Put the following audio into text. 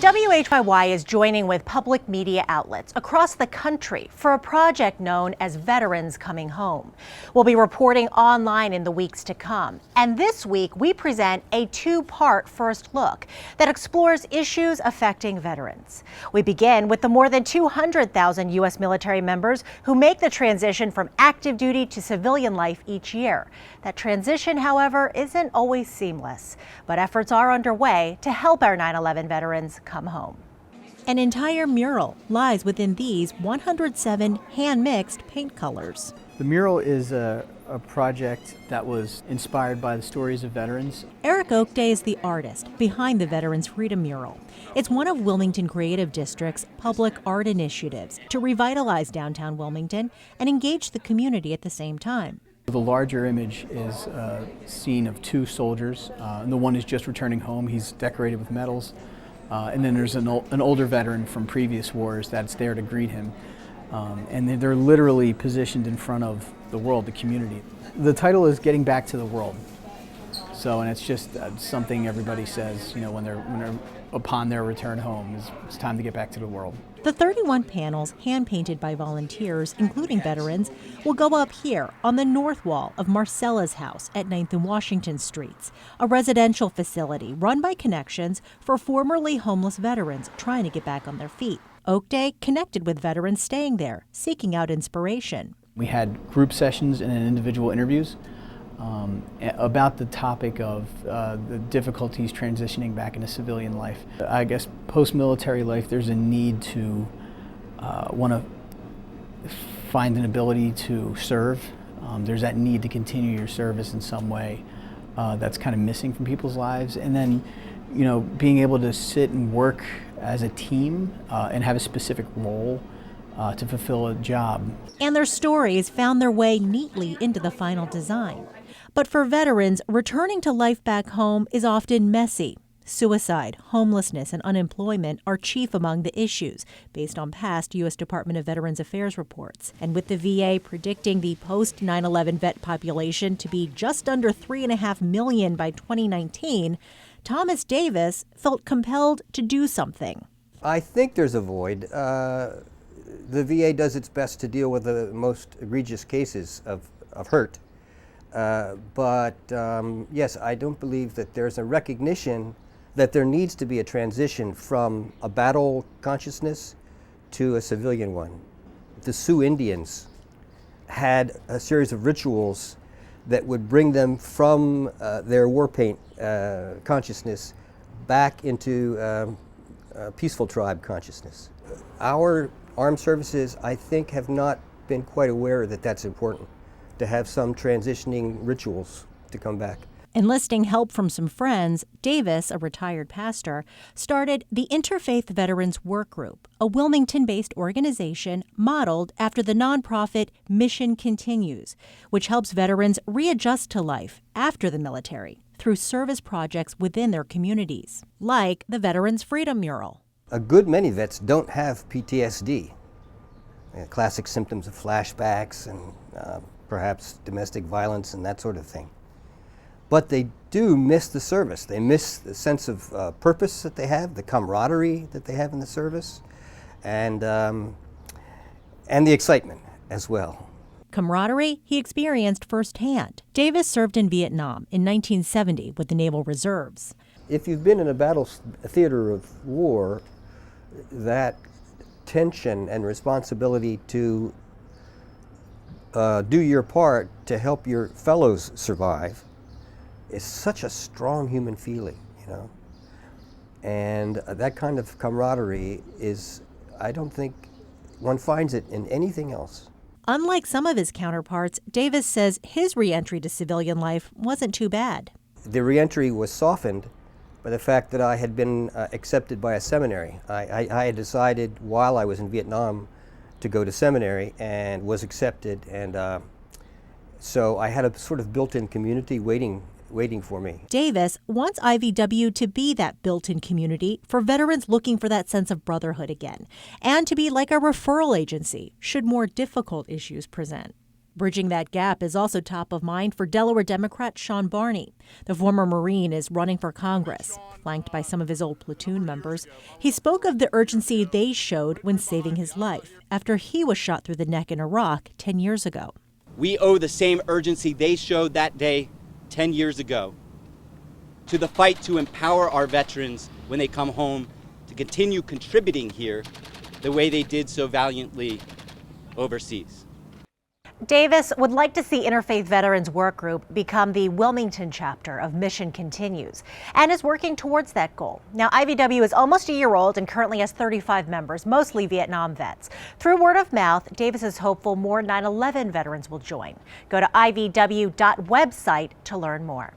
WHYY is joining with public media outlets across the country for a project known as Veterans Coming Home. We'll be reporting online in the weeks to come. And this week, we present a two-part first look that explores issues affecting veterans. We begin with the more than 200,000 U.S. military members who make the transition from active duty to civilian life each year. That transition, however, isn't always seamless, but efforts are underway to help our 9/11 veterans come home. An entire mural lies within these 107 hand-mixed paint colors. The mural is a project that was inspired by the stories of veterans. Eric Oakday is the artist behind the Veterans Freedom Mural. It's one of Wilmington Creative District's public art initiatives to revitalize downtown Wilmington and engage the community at the same time. The larger image is a scene of two soldiers, and the one is just returning home. He's decorated with medals. And then there's an older veteran from previous wars that's there to greet him. And they're literally positioned in front of the world, the community. The title is Getting Back to the World. So, and it's just something everybody says, you know, when they're upon their return home, it's time to get back to the world. The 31 panels, hand-painted by volunteers, including veterans, will go up here on the north wall of Marcella's house at 9th and Washington Streets, a residential facility run by Connections for formerly homeless veterans trying to get back on their feet. Oakday connected with veterans staying there, seeking out inspiration. We had group sessions and individual interviews about the topic of the difficulties transitioning back into civilian life. I guess post-military life, there's a need to want to find an ability to serve. There's that need to continue your service in some way that's kind of missing from people's lives. And then, you know, being able to sit and work as a team and have a specific role to fulfill a job. And their stories found their way neatly into the final design. But for veterans, returning to life back home is often messy. Suicide, homelessness, and unemployment are chief among the issues, based on past U.S. Department of Veterans Affairs reports. And with the VA predicting the post-9/11 vet population to be just under 3.5 million by 2019, Thomas Davis felt compelled to do something. I think there's a void. The VA does its best to deal with the most egregious cases of hurt. But yes, I don't believe that there's a recognition that there needs to be a transition from a battle consciousness to a civilian one. The Sioux Indians had a series of rituals that would bring them from their war paint consciousness back into peaceful tribe consciousness. Our armed services, I think, have not been quite aware that that's important, to have some transitioning rituals to come back. Enlisting help from some friends, Davis, a retired pastor, started the Interfaith Veterans Work Group, a Wilmington-based organization modeled after the nonprofit Mission Continues, which helps veterans readjust to life after the military through service projects within their communities, like the Veterans Freedom Mural. A good many vets don't have PTSD, classic symptoms of flashbacks and perhaps domestic violence and that sort of thing. But they do miss the service. They miss the sense of purpose that they have, the camaraderie that they have in the service, and the excitement as well. Camaraderie he experienced firsthand. Davis served in Vietnam in 1970 with the Naval Reserves. If you've been in a theater of war, that tension and responsibility to do your part to help your fellows survive is such a strong human feeling, you know. And that kind of camaraderie is, I don't think one finds it in anything else. Unlike some of his counterparts, Davis says his reentry to civilian life wasn't too bad. The reentry was softened by the fact that I had been accepted by a seminary. I had decided while I was in Vietnam to go to seminary and was accepted, and so I had a sort of built-in community waiting for me. Davis wants IVW to be that built-in community for veterans looking for that sense of brotherhood again, and to be like a referral agency should more difficult issues present. Bridging that gap is also top of mind for Delaware Democrat Sean Barney. The former Marine is running for Congress, flanked by some of his old platoon members. He spoke of the urgency they showed when saving his life after he was shot through the neck in Iraq 10 years ago. We owe the same urgency they showed that day 10 years ago to the fight to empower our veterans when they come home to continue contributing here the way they did so valiantly overseas. Davis would like to see Interfaith Veterans Work Group become the Wilmington chapter of Mission Continues and is working towards that goal. Now, IVW is almost a year old and currently has 35 members, mostly Vietnam vets. Through word of mouth, Davis is hopeful more 9/11 veterans will join. Go to ivw.website to learn more.